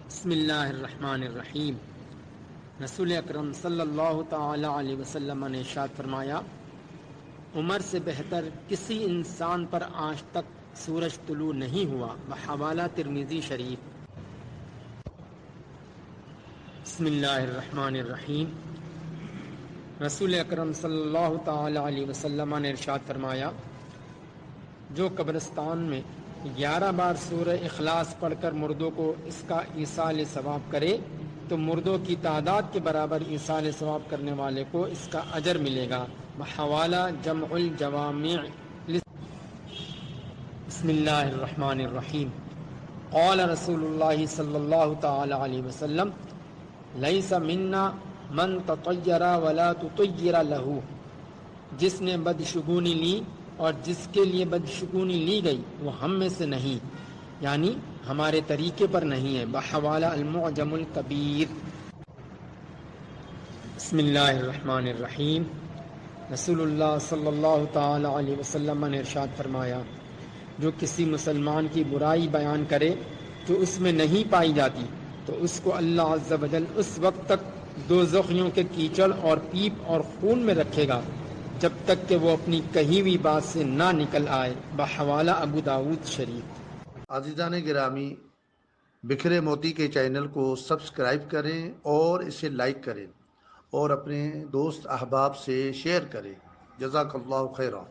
بسم اللہ الرحمن الرحیم۔ رسول اکرم صلی اللہ تعالی علیہ وسلم نے ارشاد فرمایا، عمر سے بہتر کسی انسان پر آج تک سورج طلوع نہیں ہوا۔ بحوالہ ترمذی شریف۔ بسم اللہ الرحمن الرحیم۔ رسول اکرم صلی اللہ تعالی علیہ وسلم نے ارشاد فرمایا، جو قبرستان میں 11 بار سورہ اخلاص پڑھ کر مردوں کو اس کا ایصال ثواب کرے تو مردوں کی تعداد کے برابر ایصال ثواب کرنے والے کو اس کا اجر ملے گا۔ بحوالہ جمع الجوامع۔ بسم اللہ الرحمن الرحیم۔ قال رسول اللہ صلی اللہ تعالی علیہ وسلم، لیس منا من تطیر ولا تطیر لہ، جس نے بدشگونی لی اور جس کے لیے بدشگونی لی گئی وہ ہم میں سے نہیں، یعنی ہمارے طریقے پر نہیں ہے۔ بحوالہ المعجم الکبیر۔ بسم اللہ الرحمن الرحیم۔ رسول اللہ صلی اللہ تعالی علیہ وسلم نے ارشاد فرمایا، جو کسی مسلمان کی برائی بیان کرے جو اس میں نہیں پائی جاتی تو اس کو اللہ عز و جل اس وقت تک دوزخیوں کے کیچڑ اور پیپ اور خون میں رکھے گا جب تک کہ وہ اپنی کہی ہوئی بات سے نہ نکل آئے۔ بحوالہ ابو داود شریف۔ عزیزان گرامی، بکھرے موتی کے چینل کو سبسکرائب کریں اور اسے لائک کریں اور اپنے دوست احباب سے شیئر کریں۔ جزاک اللہ خیرہ۔